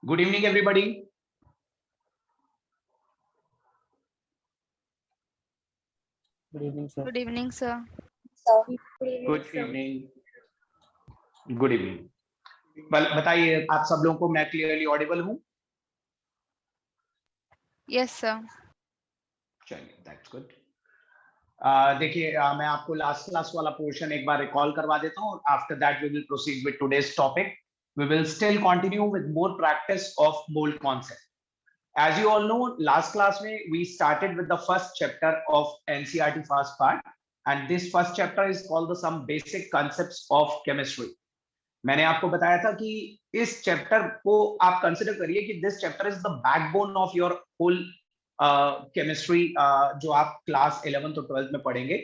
Good evening, everybody. Good evening, sir. Good evening, sir. Good evening. Good evening. बताइए आप सब लोगों को मैं क्लियरली ऑडिबल हूँ? Yes, sir. चलिए, that's good. देखिए मैं आपको लास्ट क्लास वाला पोर्शन एक बार रिकॉल करवा देता हूँ. After that we will proceed with today's topic. We will still continue with more practice of mole concept. As you all know, last class we started with the first chapter of NCERT first part, and this first chapter is called the some basic concepts of chemistry. मैंने आपको बताया था कि इस chapter को आप consider करिए कि this chapter is the backbone of your whole chemistry जो आप क्लास 11th और 12th में पढ़ेंगे,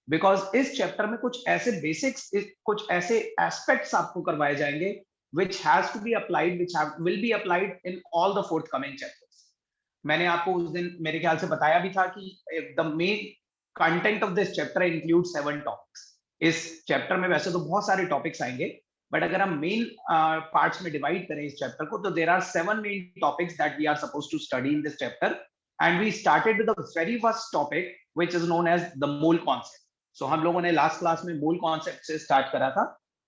बिकॉज इस चैप्टर में कुछ ऐसे बेसिक्स, कुछ ऐसे एस्पेक्ट्स आपको करवाए जाएंगे which has to be applied, which will be applied in all the forthcoming chapters. मैंने आपको उस दिन मेरे ख्याल से बताया भी था कि the main content of this chapter includes 7 topics. इस चैप्टर में वैसे तो बहुत सारे टॉपिक्स आएंगे, बट अगर हम मेन पार्ट्स में डिवाइड करें इस चैप्टर को तो there are 7 main topics that we are supposed to study in this chapter, and we started with the very first topic which is known as the mole concept. So हम लोगों ने last class में mole concept से start करा था,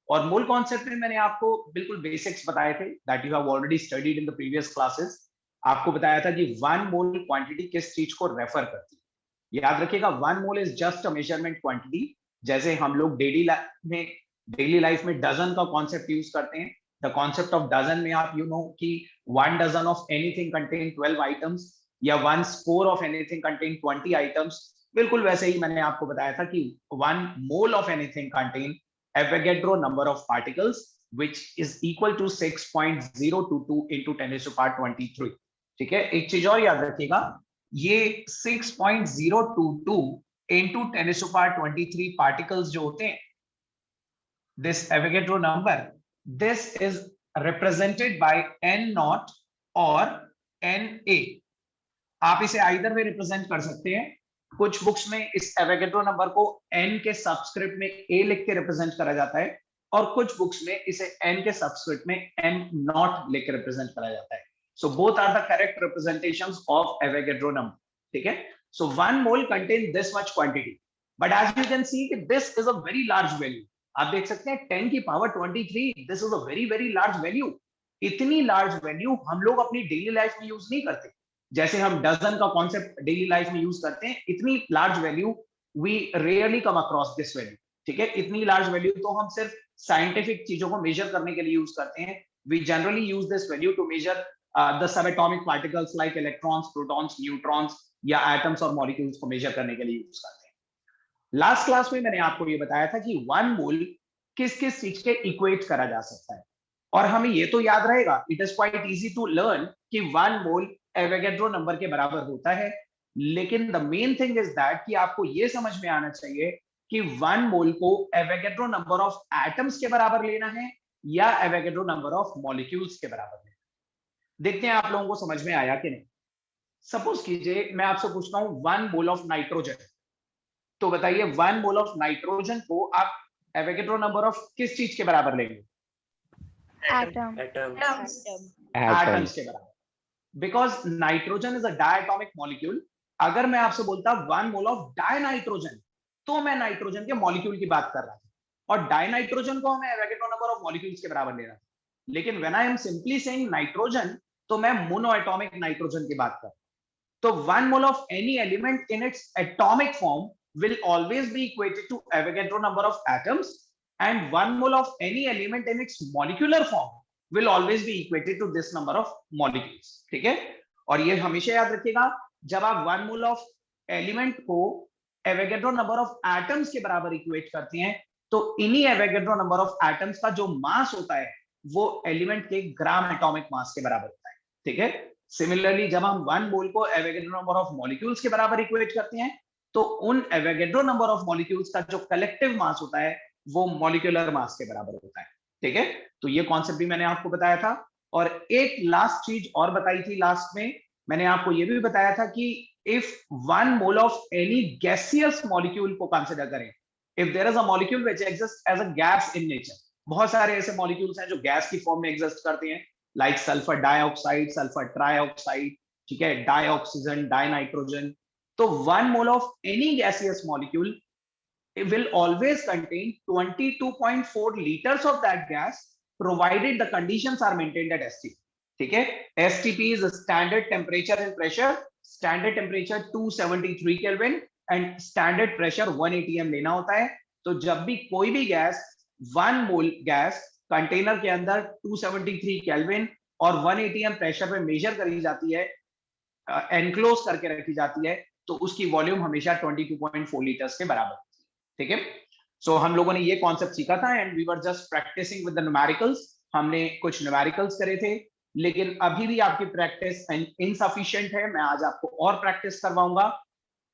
और mole concept में मैंने आपको बिल्कुल बेसिक्स बताए थे that you have already studied in the previous classes. आपको बताया था कि 1 मोल क्वांटिटी किस चीज को रेफर करती है. याद रखिएगा 1 mole is just a measurement quantity. जैसे हम लोग डेली लाइफ में डजन का कॉन्सेप्ट यूज करते हैं. द कॉन्सेप्ट ऑफ डजन में आप कि 1 dozen of anything contain 12 items, या 1 score of anything contain 20 items. बिल्कुल वैसे ही मैंने आपको बताया था कि 1 mole of anything contain Avogadro number of particles, which is equal to 6.022 into 10 to the power 23. ठीक है, एक चीज और याद रखिएगा, ये 6.022 into 10 to the power 23 particles जो होते हैं, this Avogadro number, this is represented by n naught और na. आप इसे either way represent कर सकते हैं. कुछ बुक्स में इस एवोगैड्रो नंबर को n के सबस्क्रिप्ट में a लिख के रिप्रेजेंट करा जाता है, और कुछ बुक्स में इसे n के सबस्क्रिप्ट में n नॉट लिख के रिप्रेजेंट करा जाता है. So both are the correct representations of Avogadro number. ठीक है, so 1 mole contain this much quantity, but as you can see कि this is a very large value. आप देख सकते हैं 10 की power 23, this is a very very large value. इतनी large value हम लोग अपनी डेली लाइफ में यूज नहीं करते. जैसे हम डजन का कॉन्सेप्ट डेली लाइफ में यूज करते हैं, इतनी large value we rarely come across this value. ठीक है, इतनी लार्ज वैल्यू तो हम सिर्फ साइंटिफिक चीजों को मेजर करने के लिए यूज करते हैं. We generally use this value to measure the subatomic particles like electrons, protons, neutrons, या एटम्स और मॉलिक्यूल्स को मेजर करने के लिए यूज करते हैं. लास्ट क्लास में मैंने आपको ये बताया था कि 1 मोल किस किस चीज के इक्वेट करा जा सकता है, और हमें ये तो याद रहेगा, it is quite easy to learn कि 1 मोल एवोगैड्रो नंबर के बराबर होता है. लेकिन the main thing is that कि आपको ये समझ में आना चाहिए कि 1 मोल को एवोगैड्रो नंबर ऑफ एटम्स के बराबर लेना है या एवोगैड्रो नंबर ऑफ मॉलिक्यूल्स के बराबर लेना है. देखते हैं आप लोगों को समझ में आया कि नहीं. सपोज कीजिए मैं आपसे पूछता हूं 1 मोल ऑफ नाइट्रोजन, तो बताइए 1 मोल ऑफ नाइट्रोजन को आप एवोगैड्रो नंबर ऑफ किस चीज के बराबर लेंगे? एटम्स के बराबर, because nitrogen is a diatomic molecule. अगर मैं आपसे बोलता 1 मोल ऑफ डायनाइट्रोजन, तो मैं नाइट्रोजन के मॉलिक्यूल की बात कर रहा था, और डायनाइट्रोजन को हमें एवोगैड्रो नंबर ऑफ मॉलिक्यूल्स के बराबर लेना था. लेकिन when I am simply saying nitrogen, तो मैं मोनोएटॉमिक नाइट्रोजन की बात कर रहा हूं. तो 1 mole of any element in its atomic form will always be equated to Avogadro number of atoms, and 1 mole of any element in its molecular form will always be equated to this number of molecules. ठीक है, और ये हमेशा याद रखिएगा, जब आप 1 mole of element को एवोगैड्रो नंबर ऑफ एटम्स के बराबर इक्वेट करते हैं, तो इन्हीं एवोगैड्रो नंबर ऑफ एटम्स का जो मास होता है वो एलिमेंट के ग्राम एटॉमिक मास के बराबर होता है. ठीक है, सिमिलरली जब हम 1 मोल को एवोगैड्रो नंबर ऑफ मॉलिक्यूल्स के बराबर इक्वेट करते हैं, तो उन एवोगैड्रो नंबर ऑफ मॉलिक्यूल्स का जो कलेक्टिव मास होता है वो मॉलिक्यूलर मास के बराबर होता है. ठीक है, तो ये कॉन्सेप्ट भी मैंने आपको बताया था. और एक लास्ट चीज और बताई थी लास्ट में, मैंने आपको ये भी बताया था कि if 1 mole of any gaseous molecule को कंसीडर करें, if there is a molecule which exist as a gas in nature, बहुत सारे ऐसे मॉलिक्यूल्स हैं जो गैस की फॉर्म में एग्जिस्ट करते हैं, like sulphur dioxide, sulphur trioxide, ठीक है, डाइऑक्सीजन, डाइनाइट्रोजन। तो 1 mole of any gaseous molecule will always contain 22.4 liters of that gas provided the conditions are maintained at STP. ठीक है, STP is a standard temperature and pressure, standard temperature 273 Kelvin and standard pressure 1 atm लेना होता है। तो जब भी कोई भी गैस 1 मोल गैस कंटेनर के अंदर 273 केल्विन और 1 atm प्रेशर पे मेजर करी जाती है, एनक्लोज करके रखी जाती है, तो उसकी वॉल्यूम हमेशा 22.4 लीटर्स के बराबर। ठीक है, सो हम लोगों ने ये कॉन्सेप्ट सीखा था and we were just practising with the numericals. हमने कुछ न्यूमेरिकल्स करे थे, लेकिन अभी भी आपकी प्रैक्टिस इनसफिशिएंट है। मैं आज आपको और प्रैक्टिस करवाऊंगा।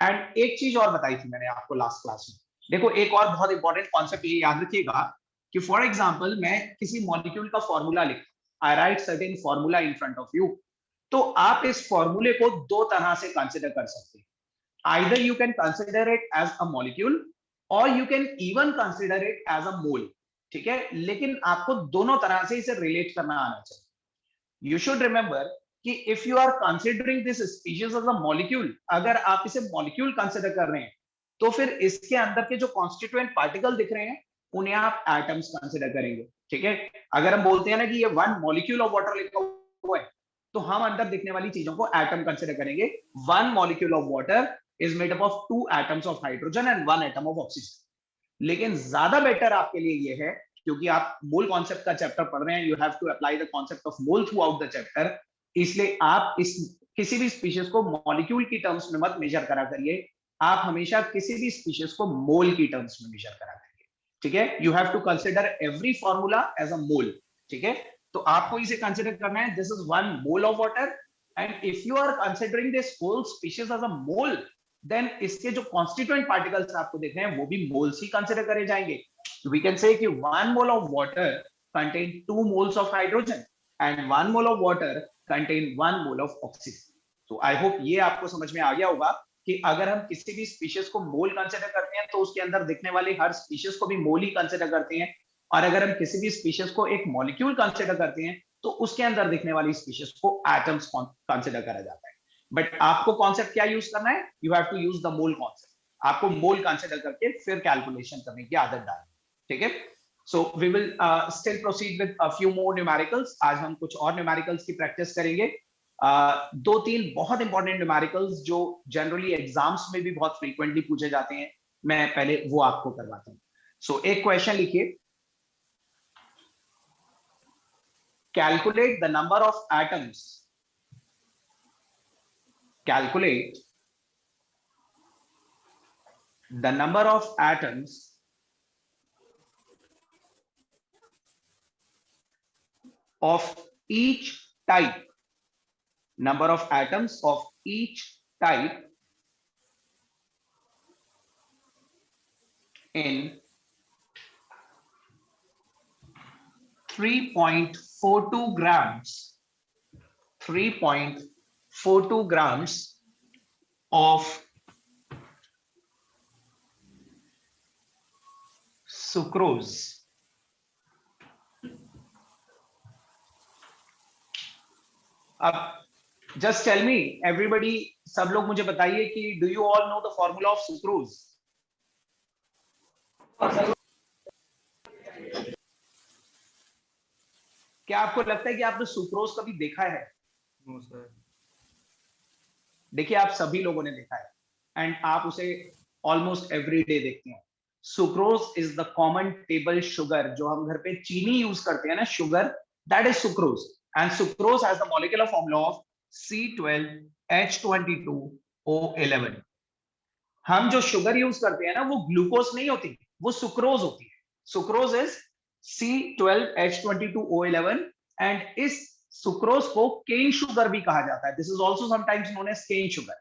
एंड एक चीज और बताई थी मैंने आपको लास्ट क्लास में, देखो एक और बहुत इंपॉर्टेंट कॉन्सेप्ट ये याद रखिएगा कि फॉर एग्जांपल मैं किसी मॉलिक्यूल का फॉर्मूला लिखता, I write certain formula in front of you, तो आप इस फॉर्मूले को दो तरह से कंसिडर कर सकते हैं। Either you can consider it as a molecule और you can even consider it as a mole. ठीक है, लेकिन आपको दोनों तरह से इसे रिलेट करना आना चाहिए। यू शुड रिमेंबर कि if you are considering this species as a molecule, अगर आप इसे मॉलिक्यूल कंसिडर कर रहे हैं तो फिर इसके अंदर के जो कॉन्स्टिट्यूएंट पार्टिकल दिख रहे हैं उन्हें आप एटम्स कंसिडर करेंगे। ठीक है, अगर हम बोलते हैं ना कि ये 1 मॉलिक्यूल ऑफ वाटर लिखा हुआ है, तो हम अंदर दिखने वाली चीजों को एटम कंसिडर करेंगे। 1 molecule of water is made up of 2 atoms of hydrogen and 1 atom of oxygen। लेकिन ज्यादा बेटर आपके लिए ये है, क्योंकि आप मोल कॉन्सेप्ट का चैप्टर पढ़ रहे हैं, you have to apply the concept of mole throughout the chapter, इसलिए आप इस किसी भी स्पीशीज को मॉलिक्यूल की टर्म्स में मत मेजर करा करिए, आप हमेशा किसी भी स्पीशीज को मोल की टर्म्स में मेजर करा करिए। ठीक है, you have to consider every formula as a mole. ठीक है, तो आपको इसे कंसिडर करना है, this is 1 mole of water and if you are considering this whole species as a mole, then इसके जो कॉन्स्टिट्यूएंट पार्टिकल्स आपको देख रहे हैं वो भी मोल्स ही कंसिडर करे जाएंगे। वी कैन से कि 1 mole of water contain 2 moles of hydrogen and 1 mole of water contain 1 mole of oxygen. तो आई होप ये आपको समझ में आ गया होगा कि अगर हम किसी भी स्पीशीज को मोल कंसिडर करते हैं तो उसके अंदर दिखने वाले हर स्पीशीज को भी मोल ही कंसिडर करते हैं, और अगर हम किसी भी स्पीशीज को एक मॉलिक्यूल कंसिडर करते हैं तो उसके अंदर दिखने वाली स्पीशीज को एटम्स कंसिडर करा जाता है। बट आपको कॉन्सेप्ट क्या यूज करना है, you have to use the mole concept. आपको मोल कंसिडर करके फिर कैलकुलेशन करने की आदत डालनी। ठीक है, so we will still proceed with a few more numericals. आज हम कुछ और न्यूमेरिकल्स की प्रैक्टिस करेंगे। 2-3 बहुत इंपॉर्टेंट न्यूमेरिकल्स जो जनरली एग्जाम्स में भी बहुत फ्रीक्वेंटली पूछे जाते हैं, मैं पहले वो आपको करवाता हूं। सो एक क्वेश्चन लिखिए, calculate the number of atoms, calculate the number of atoms of each type, number of atoms of each type in 3.42 grams, 3.42 grams of sucrose। अब जस्ट टेल मी एवरीबडी, सब लोग मुझे बताइए कि do you all know the formula of sucrose? क्या आपको लगता है कि आपने सुक्रोज कभी देखा है? No sir. देखिए, आप सभी लोगों ने देखा है एंड आप उसे ऑलमोस्ट एवरी डे देखते हैं। Sucrose is the common table sugar, जो हम घर पे चीनी यूज करते हैं ना, sugar, that is sucrose. And sucrose has the molecular formula of C12H22O11। हम जो शुगर यूज करते हैं ना, वो ग्लूकोज नहीं होती, वो सुक्रोज होती है। सुक्रोज इज C12H22O11 एंड इस सुक्रोज को केन शुगर भी कहा जाता है। This is also sometimes known as cane sugar.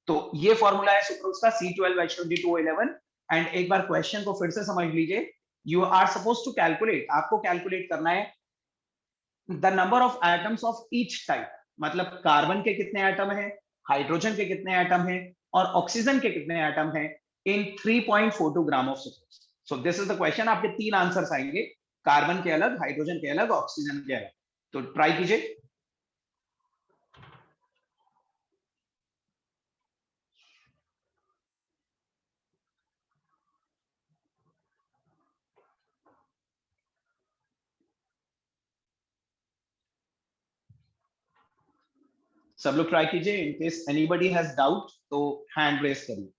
तो ये फॉर्मूला है सुक्रोज का, C12H22O11। एंड एक बार क्वेश्चन को फिर से समझ लीजिए, you are suppose to calculate, आपको कैलकुलेट करना है the number of atoms of each type, मतलब कार्बन के कितने एटम है, हाइड्रोजन के कितने एटम है और ऑक्सीजन के कितने एटम है इन 3.42 gram of sucrose. So this is the question. आपके 3 आंसर्स आएंगे, कार्बन के अलग, हाइड्रोजन के अलग, ऑक्सीजन के अलग। तो ट्राई कीजिए। सब लोग ट्राई कीजिए। In case anybody has doubt तो हैंड रेस करिए।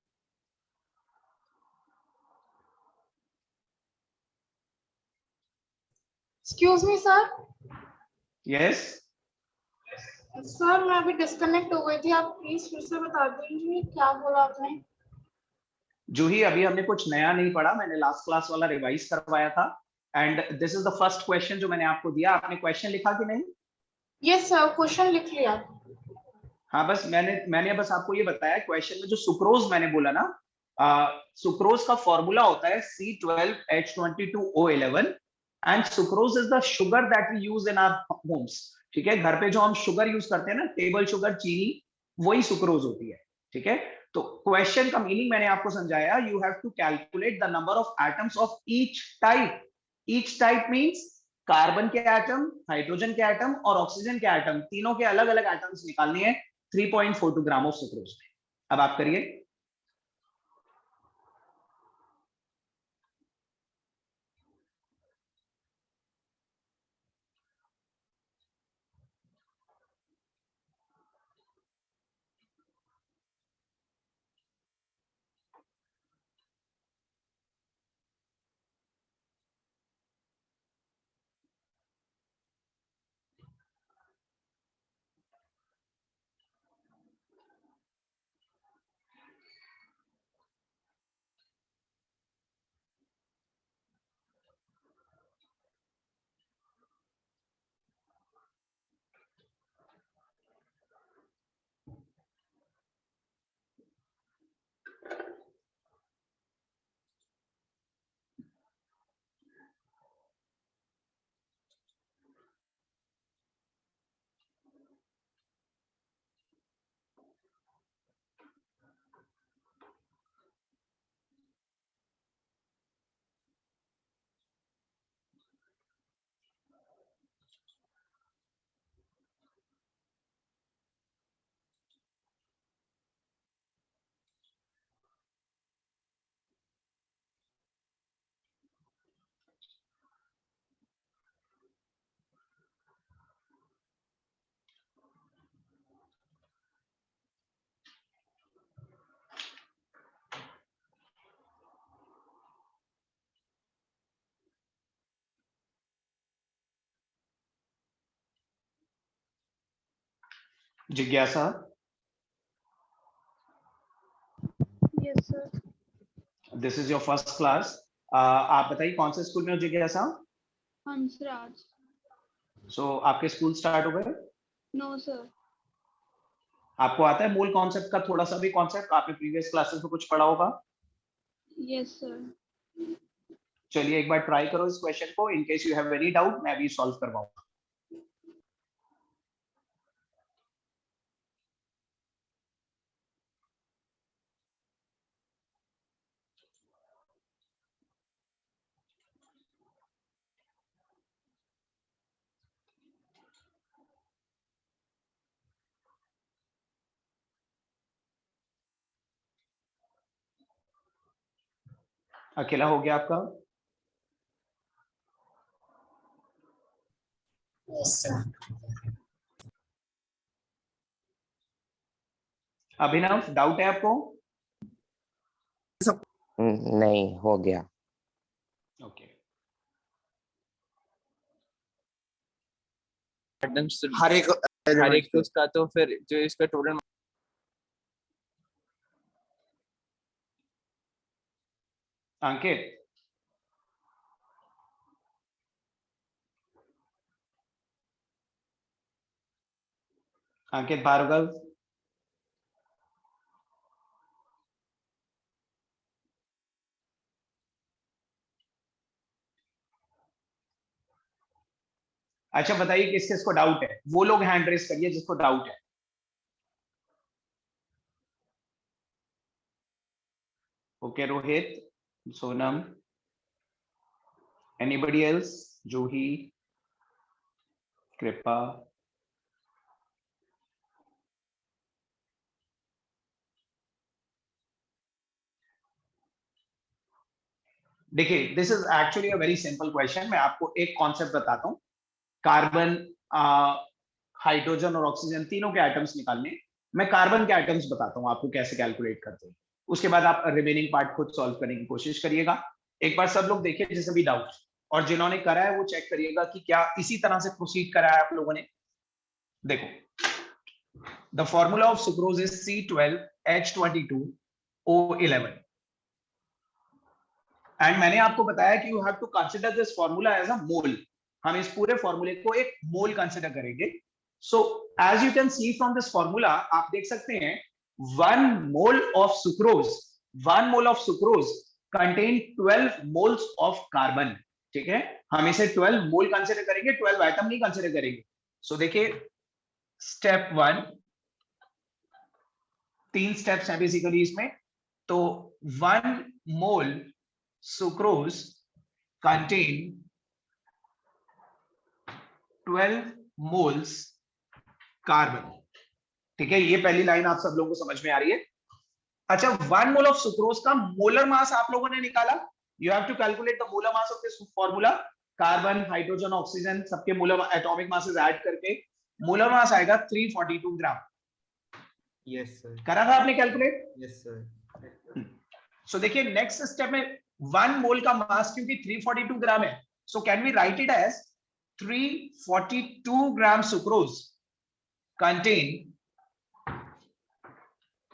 Excuse me sir. Yes sir मैं अभी डिस्कनेक्ट हो गई थी, आप प्लीज फिर से बता दीजिए क्या बोला आपने। जूही, अभी हमने कुछ नया नहीं पढ़ा, मैंने लास्ट क्लास वाला रिवाइज करवाया था and this is the first question जो मैंने आपको दिया। आपने क्वेश्चन लिखा कि नहीं? यस सर, क्वेश्चन लिख लिया। हाँ, बस मैंने बस आपको ये बताया क्वेश्चन में जो सुक्रोज मैंने बोला ना, सुक्रोज का फॉर्मूला होता है C12H22O11 and sucrose is the sugar that we use in our homes. ठीक है, घर पे जो हम शुगर यूज करते हैं ना, टेबल शुगर, चीनी, वही सुक्रोज होती है। ठीक है, तो क्वेश्चन का मीनिंग मैंने आपको समझाया। You have to calculate the number of atoms of each type. Each type means carbon के एटम, हाइड्रोजन के एटम और ऑक्सीजन के एटम, तीनों के अलग अलग एटम्स निकालने हैं 3.42 ग्राम ऑफ सुक्रोज में। अब आप करिए। जिज्ञासा, yes sir. This is your first class. आप बताइए कौन से स्कूल में हो जिज्ञासा? हंसराज। आपके स्कूल स्टार्ट हो गए? No sir. आपको आता है मूल कॉन्सेप्ट का थोड़ा सा भी कॉन्सेप्ट? आपने प्रीवियस क्लासेस में कुछ पढ़ा होगा। Yes sir. चलिए एक बार ट्राई करो इस क्वेश्चन को। In case you have any doubt मैं अभी सॉल्व करवाऊंगा। अकेला हो गया आपका? Yes sir. अभिनव, डाउट है आपको? नहीं, हो गया। ओके। एटम्स हर एक तो उसका, तो फिर जो इसका टोटल अंकित, अंकित भार्गव, अच्छा बताइए किस किस को डाउट है? वो लोग हैंड रेस करिए जिसको डाउट है। Okay, Rohit, Sonam, anybody else? Juhi, Kripa देखिए, this is actually a very simple question. मैं आपको एक कॉन्सेप्ट बताता हूँ। कार्बन, हाइड्रोजन और ऑक्सीजन तीनों के एटम्स निकालने। मैं कार्बन के एटम्स बताता हूँ आपको कैसे कैलकुलेट करते हैं। उसके बाद आप रिमेनिंग पार्ट खुद सॉल्व करने की कोशिश करिएगा। एक बार सब लोग देखिए जिसे भी डाउट, और जिन्होंने करा है वो चेक करिएगा कि क्या इसी तरह से प्रोसीड करा है आप लोगों ने। देखो, the formula of sucrose is C12H22O11 and मैंने आपको बताया कि you have to consider this formula as a mole. हम इस पूरे फॉर्मूले को एक मोल कंसिडर करेंगे। So as you can see from this formula, आप देख सकते हैं 1 mole of sucrose contain 12 moles of carbon. ठीक है, हम इसे 12 मोल कंसिडर करेंगे, 12 एटम नहीं कंसिडर करेंगे। सो देखिए, स्टेप 1, 3 स्टेप्स हैं बेसिकली इसमें। तो 1 मोल sucrose contain 12 moles कार्बन। ठीक है, ये पहली लाइन आप सब लोगों को समझ में आ रही है। अच्छा, 1 मोल ऑफ सुक्रोज का मोलर मास आप लोगों ने निकाला। You have to calculate the molar mass of this formula. Carbon, hydrogen, oxygen सबके मोलर एटॉमिक मासेस ऐड करके मोलर मास आएगा 342 ग्राम। Yes sir. करा था आपने कैलकुलेट? Yes sir. सो देखिए, नेक्स्ट स्टेप में 1 मोल का मास क्योंकि 342 ग्राम है, so can we write it as 342 gram sucrose contain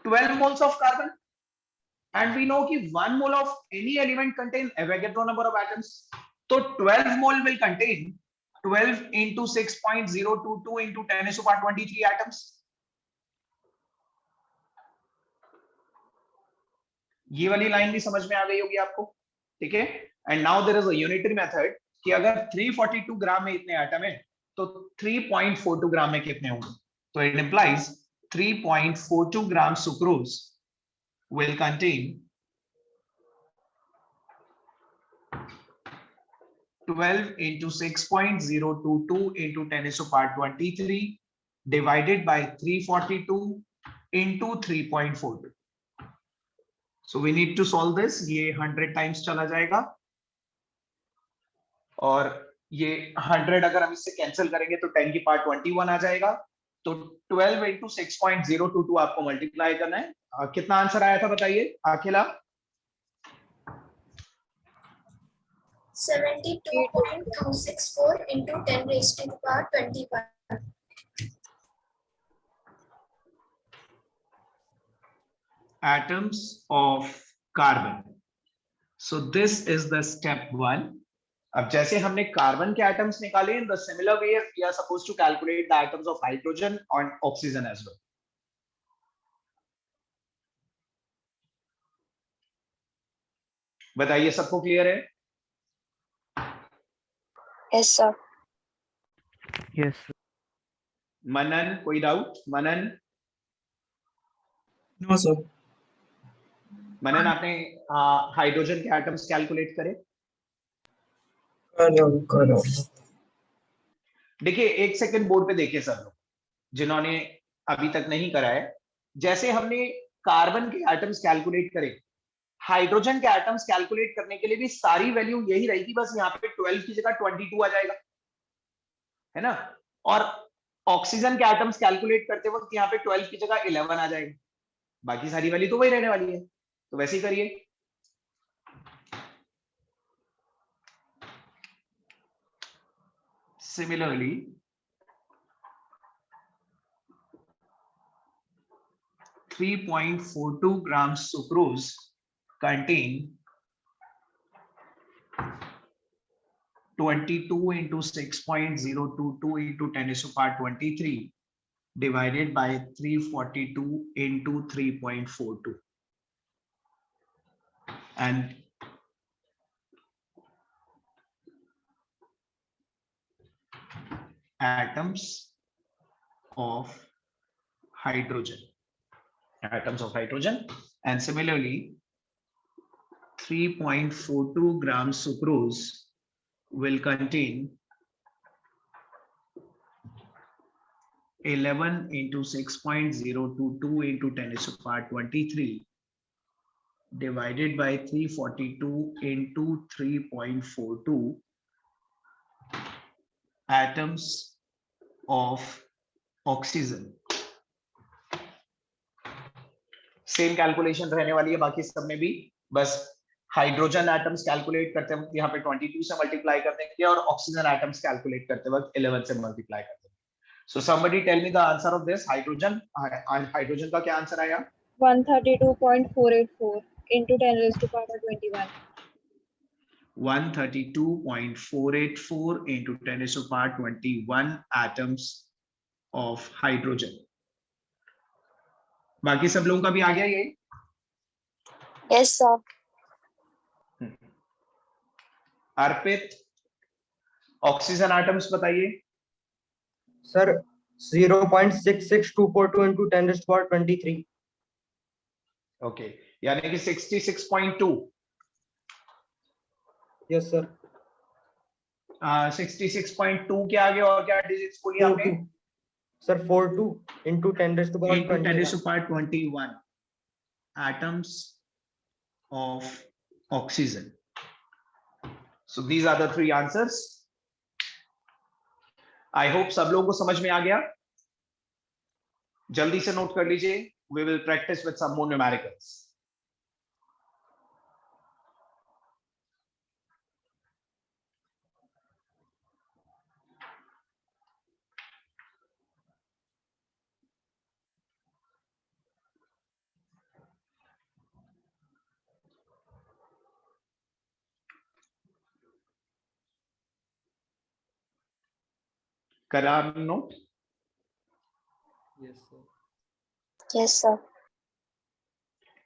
12 moles of carbon, and we know कि 1 mole of any element contain Avogadro number of atoms. तो 12 mole will contain 12 into 6.022 into 10 to the power 23 atoms. ये वाली line भी समझ में आ गई होगी आपको। ठीक है, and now there is a unitary method कि अगर 342 ग्राम में इतने एटम है तो 3.42 ग्राम में कितने होंगे। तो it implies 3.42 gram sucrose will contain 12 into 6.022 into 10 to the power 23 divided by 342 into 3.42. So we need to solve this. ये 100 times चला जाएगा और ये 100 अगर हम इससे कैंसिल करेंगे तो 10 की पावर 21 आ जाएगा। तो 12 into 6.022 आपको मल्टीप्लाई करना है। कितना आंसर आया था बताइए अखिला? 72.264 into 10 raised to the power 25. Atoms of carbon. So this is the step 1. अब जैसे हमने कार्बन के एटम्स निकाले, in the similar way we are supposed to calculate the atoms of hydrogen and oxygen as well. बताइए, सबको clear है? Yes, sir. Yes. मनन, कोई doubt? मनन, no sir. मनन आपने हाइड्रोजन के एटम्स कैलकुलेट करे? करो। देखिए, एक सेकंड बोर्ड पे देखिए सब लोग जिन्होंने अभी तक नहीं करा है। जैसे हमने कार्बन के एटम्स कैलकुलेट करे, हाइड्रोजन के एटम्स कैलकुलेट करने के लिए भी सारी वैल्यू यही रहेगी, बस यहाँ पे 12 की जगह 22 आ जाएगा, है ना। और ऑक्सीजन के एटम्स कैलकुलेट करते वक्त यहाँ पे 12 की जगह 11 आ जाएगा, बाकी सारी वैल्यू तो वही रहने वाली है। तो वैसे ही करिए। Similarly, 3.42 grams sucrose contain 22 into 6.022 into 10 to the power 23 divided by 342 into 3.42, and atoms of hydrogen. And similarly 3.42 grams sucrose will contain 11 into 6.022 into 10 is to the power 23 divided by 342 into 3.42 atoms of oxygen. Same calculation रहने वाली है बाकी सब में भी, बस hydrogen atoms calculate करते वक्त यहाँ पे 22 से मल्टीप्लाई कर देंगे और ऑक्सीजन एटम्स कैलकुलेट करते वक्त 11 से मल्टीप्लाई कर देंगे. So somebody tell me the answer of this. Hydrogen का क्या आंसर आया? 132.484 into 10 raised to power 21. 132.484 into 10 raised to power 21 atoms of hydrogen. बाकी सब लोगों का भी आ गया ये? Yes, sir. अर्पित, ऑक्सीजन एटम्स बताइए. Sir 0.66242 into 10 raised to power 23. Okay, यानी कि 66.2. Yes sir. 66.2 के आगे और क्या डिजिट्स बोली आपने? Sir 42 into 10 raised to power into 10 raised to 21. power 21 atoms of oxygen. So these are the three answers. I hope सब लोगों को समझ में आ गया. जल्दी से नोट कर लीजिए. We will practice with some more numericals. करा note? Yes sir. Yes, sir.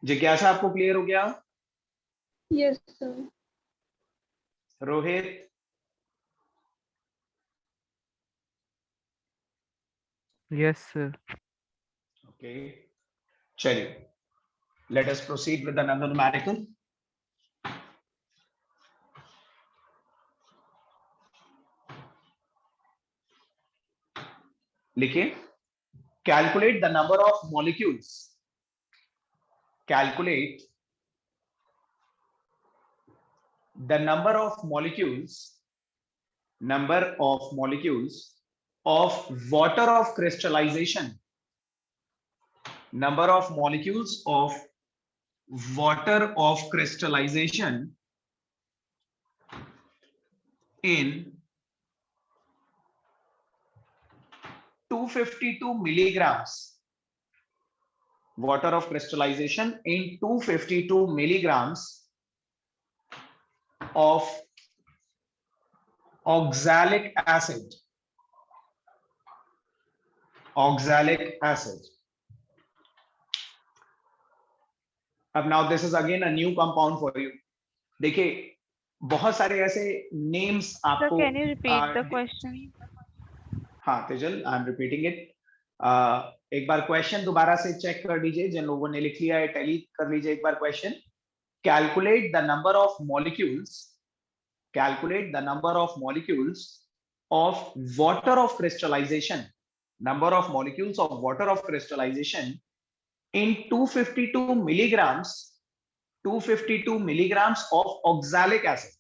जिज्ञासा आपको क्लियर हो गया? Yes, sir. Rohit, Yes, sir. okay, चलिए. Let us proceed with another numerical. लिखिए. Calculate the number of molecules. Calculate the number of molecules. Number of molecules of water of crystallization. Number of molecules of water of crystallization in 252 milligrams. Water of crystallization in 252 milligrams of oxalic acid. Oxalic acid. अब now this is again a new compound for you. देखिए बहुत सारे ऐसे names Sir, आपको. can you repeat the question? हाँ Tejal, I am repeating it. एक बार question दोबारा से चेक कर लीजिए. जिन लोगों ने लिख लिया है टैली कर लीजिए एक बार question. Calculate the number of molecules. Calculate the number of molecules of water of crystallisation. Number of molecules of water of crystallisation in 252 milligrams. 252 milligrams of oxalic acid.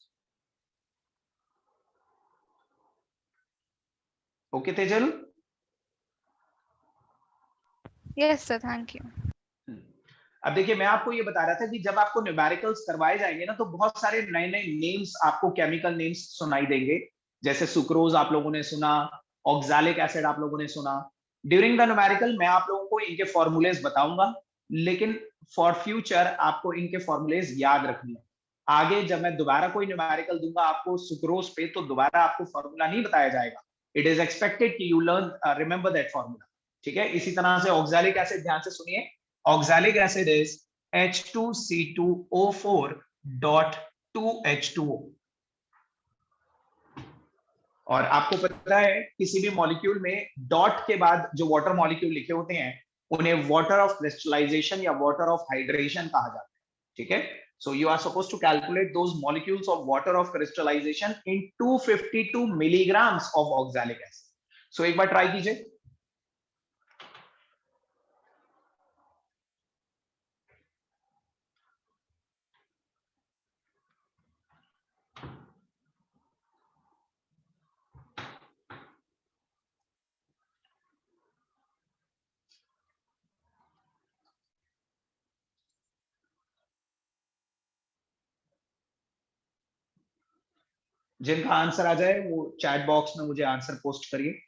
Okay, Tejal? Yes, sir. Thank you. अब देखिए मैं आपको ये बता रहा था कि जब आपको न्यूमेरिकल्स करवाए जाएंगे ना तो बहुत सारे नए नए नेम्स आपको केमिकल नेम्स सुनाई देंगे. जैसे सुक्रोज आप लोगों ने सुना, ऑक्सैलिक एसिड आप लोगों ने सुना. ड्यूरिंग द न्यूमेरिकल मैं आप लोगों को इनके फॉर्मूलेज बताऊंगा, लेकिन फॉर फ्यूचर आपको इनके फॉर्मूलेज याद रखने हैं. आगे जब मैं दोबारा कोई न्यूमेरिकल दूंगा आपको सुक्रोज पे तो दोबारा आपको फॉर्मूला नहीं बताया जाएगा. इट इज एक्सपेक्टेड कि you learn remember that formula. ठीक है. इसी तरह से ऑक्सैलिक एसिड ध्यान से सुनिए. Oxalic acid is H2C2O4.2H2O. और आपको पता है किसी भी मॉलिक्यूल में डॉट के बाद जो वाटर मॉलिक्यूल लिखे होते हैं उन्हें वाटर ऑफ क्रिस्टलाइजेशन या वाटर ऑफ हाइड्रेशन कहा जाता है. ठीक है. So you are supposed to calculate those molecules of water of crystallization in 252 milligrams of oxalic acid. So एक बार ट्राई कीजिए. जिनका आंसर आ जाए वो चैट बॉक्स में मुझे आंसर पोस्ट करिए।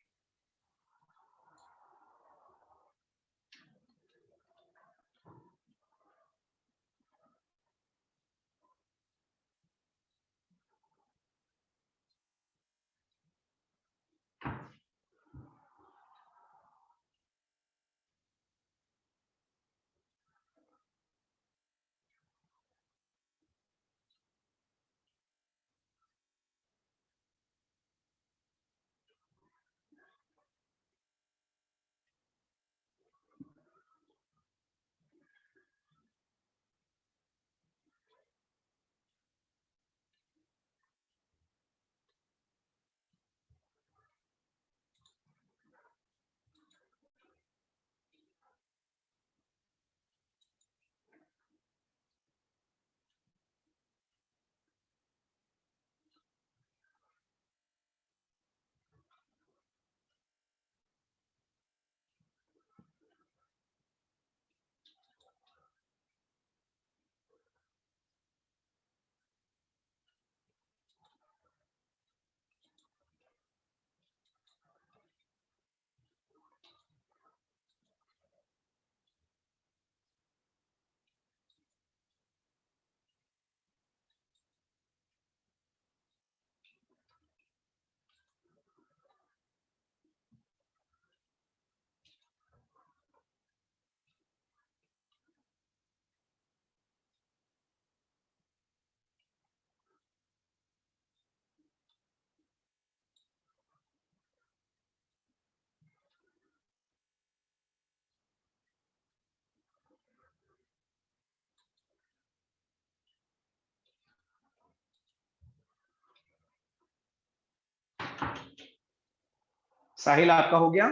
साहिल आपका हो गया?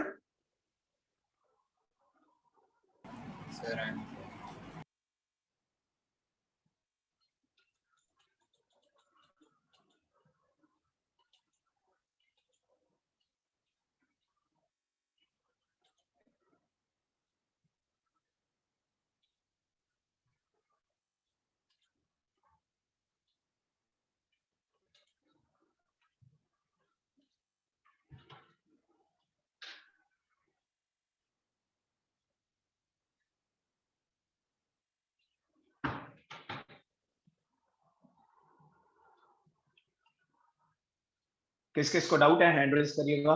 किस किस को डाउट है हैंड रेज करिएगा।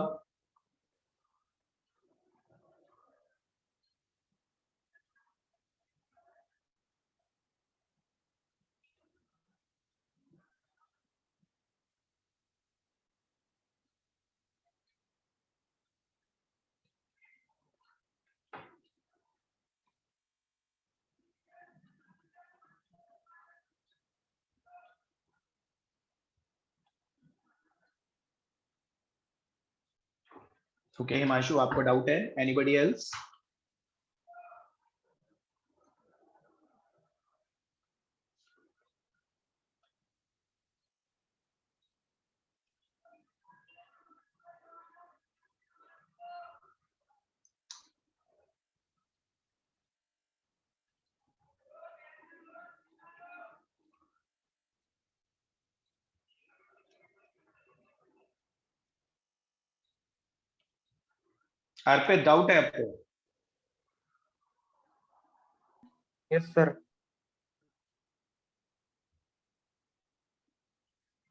ओके हिमांशु आपको डाउट है? Anybody else? अर्पित डाउट है आपको? Yes sir.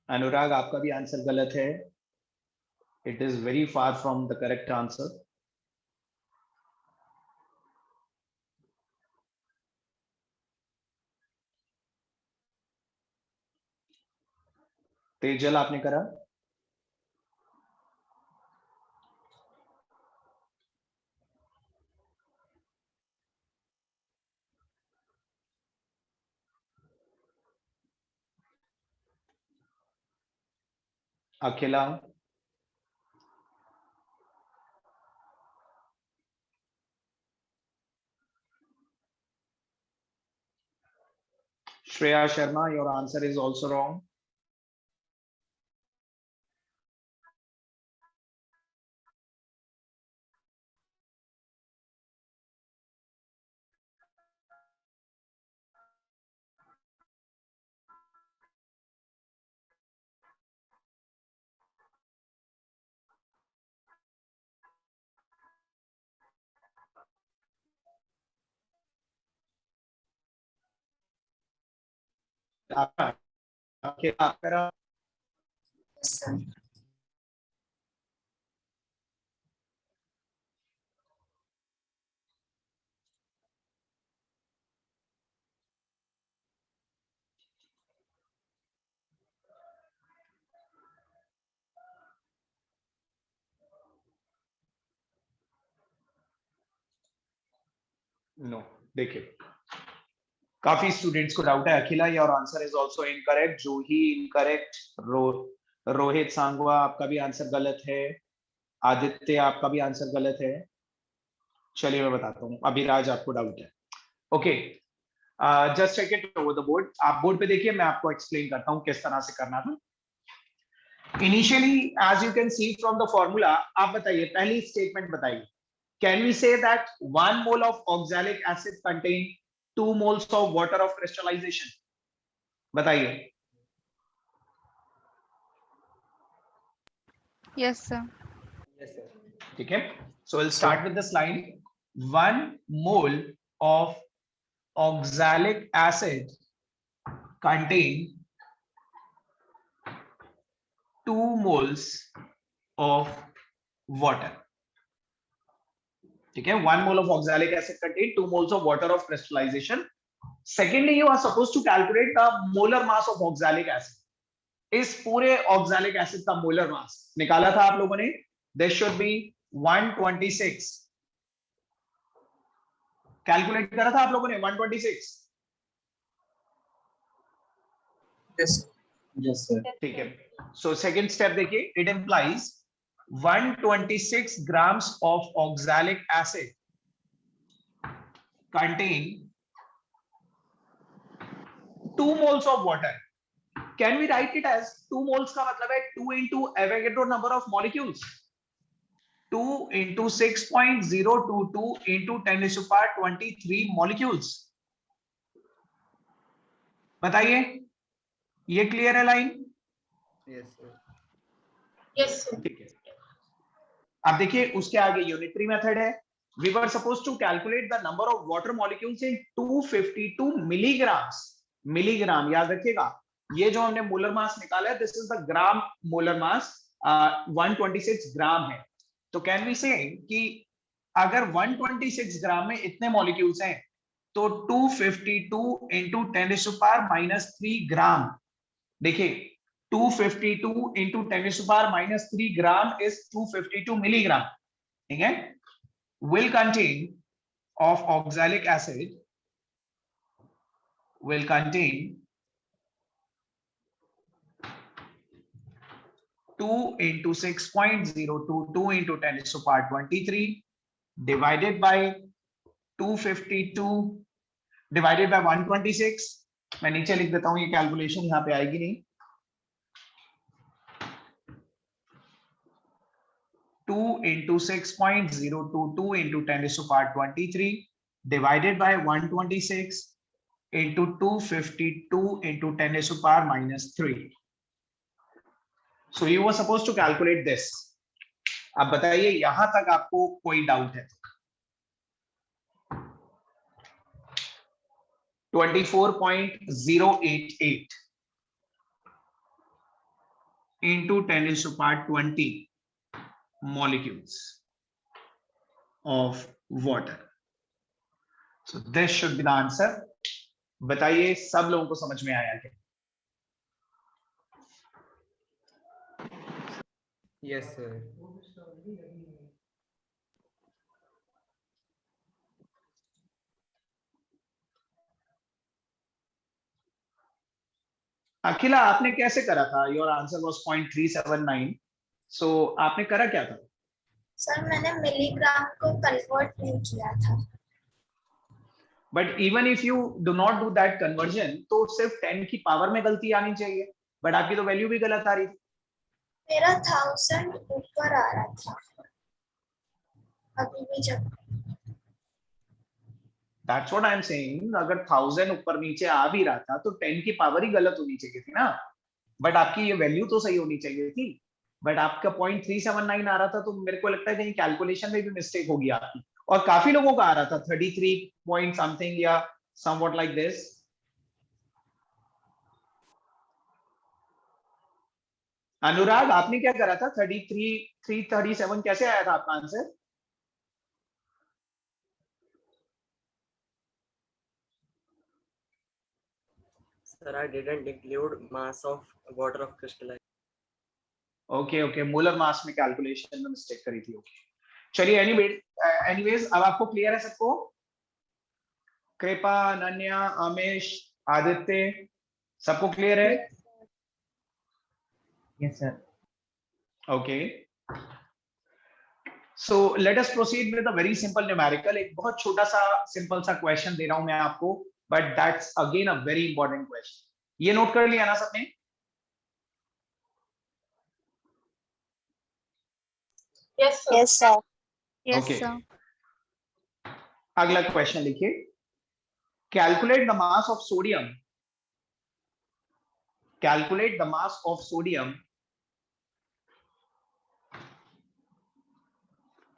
अनुराग आपका भी आंसर गलत है। It is very far from the correct answer. Tejal आपने करा? Akhila? Shreya Sharma, your answer is also wrong. Akhila Yes, sir. No, देखिए काफी स्टूडेंट्स को डाउट है। Akhila, your answer is also incorrect. Juhi incorrect. Rohit Sangwa, आपका भी आंसर गलत है। आदित्य, आपका भी आंसर गलत है। चलिए मैं बताता हूँ। अभिराज, आपको डाउट है। Okay, just check it over the board. आप बोर्ड पे देखिए, मैं आपको एक्सप्लेन करता हूँ किस तरह से करना था। Initially as you can see from the formula, आप बताइए, पहली स्टेटमेंट बताइए। Can we say that 1 mole of oxalic acid contain 2 moles of water of crystallization? बताइए। Yes, sir. Yes, sir. ठीक है, so we'll start with this line. 1 mole of oxalic acid contain 2 moles of water. ठीक है, 1 mole of oxalic acid contain 2 moles of water of crystallization. Secondly, you are supposed to calculate the molar mass of oxalic acid. इस पूरे oxalic acid का molar मास निकाला था आप लोगों ने। This should be 126। कैलकुलेट करा था आप लोगों ने 126। Yes, sir. Yes, sir. ठीक है, सो सेकंड स्टेप देखिए, it implies 126 grams of oxalic acid contain 2 moles of water. Can we write it as 2 moles का मतलब है 2 into Avogadro number of molecules, 2 into 6.022 into 10 to the power 23 molecules. बताइए, ये clear है line? Yes, sir. Yes, sir. ठीक है, अब देखिए उसके आगे यूनिटरी मेथड है। We were supposed to calculate the number of water molecules in 252 milligrams. Milligram याद रखिएगा, ये जो हमने मोलर मास निकाला है, this is the gram molar mass, 126 ग्राम है। तो कैन वी से कि अगर 126 ग्राम में इतने मॉलिक्यूल्स हैं तो 252 इंटू 10 टू पावर -3 ग्राम। देखिए 252 into 10 to power -3 gram is 252 milligram. ठीक है, will contain of oxalic acid will contain 2 into 6.022 into 10 to the power 23 divided by 252 divided by 126। मैं नीचे लिख देता हूं, ये कैलकुलेशन यहां पे आएगी नहीं। 2 into 6.022 into 10 to the power 23 divided by 126 into 252 into 10 to the power -3। So you were supposed to calculate this. अब बताइए यहां तक आपको कोई डाउट है? 24.088 into 10 to the power 20 molecules of water. So this should be the answer. बताइए सब लोगों को समझ में आया क्या? Yes, sir. अखिला, आपने कैसे करा था? Your answer was 0.379। सो आपने करा क्या था? सर मैंने मिलीग्राम को कन्वर्ट नहीं किया था। But even if you do not do that conversion, तो सिर्फ 10 की पावर में गलती आनी चाहिए, बट आपकी तो वैल्यू भी गलत आ रही थी। मेरा 1000 ऊपर आ रहा था अभी भी जब। That's what I am saying, अगर 1000 ऊपर नीचे आ भी रहा था तो 10 की पावर ही गलत होनी चाहिए थी ना, बट आपकी ये वैल्यू तो सही होनी चाहिए थी। बट आपका 0.379 आ रहा था, तो मेरे को लगता है कहीं कैलकुलेशन में भी मिस्टेक होगी आपकी। और काफी लोगों का आ रहा था 33 पॉइंट समथिंग या समवॉट लाइक दिस। अनुराग आपने क्या करा था? 33 337 कैसे आया था आपका answer? Sir, I didn't include mass of water of crystalline. Okay okay, molar mass में कैलकुलेशन में मिस्टेक करी थी। ओके चलिए, एनीवेज अब आपको क्लियर है सबको? कृपा, अनन्या, अमेश, आदित्य, सबको क्लियर है? Yes, sir. Okay, so let us proceed with a very simple numerical. एक बहुत छोटा सा सिंपल सा क्वेश्चन दे रहा हूं मैं आपको, but that's again a very important question. ये नोट कर लिया ना सबने? Yes, sir. Yes, sir. Yes, Okay. sir. अगला क्वेश्चन लिखिए, calculate the mass of sodium, calculate the mass of sodium,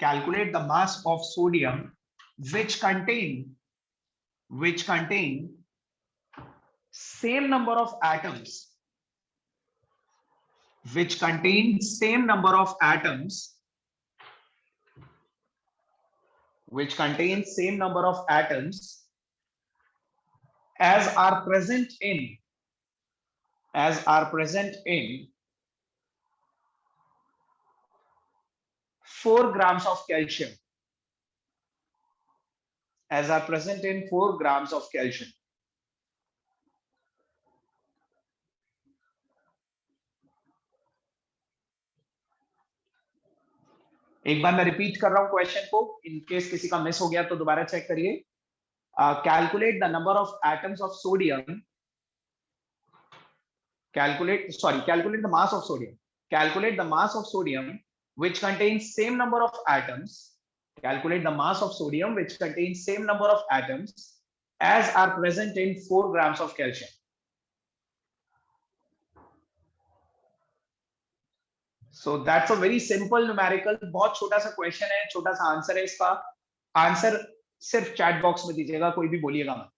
calculate the mass of sodium which contain same number of atoms, which contain same number of atoms, which contain same number of atoms as are present in 4 grams of calcium, as are present in 4 grams of calcium. एक बार मैं repeat कर रहा हूं question को, in case किसी का miss हो गया तो दोबारा चेक करिए। Calculate the number of atoms of sodium, calculate the mass of sodium, calculate the mass of sodium which contains same number of atoms, calculate the mass of sodium which contains same number of atoms as are present in 4 grams of calcium. So that's a very simple numerical, बहुत छोटा सा question है, छोटा सा answer है इसका। Answer सिर्फ chat box में दीजिएगा, कोई भी बोलिएगा मत।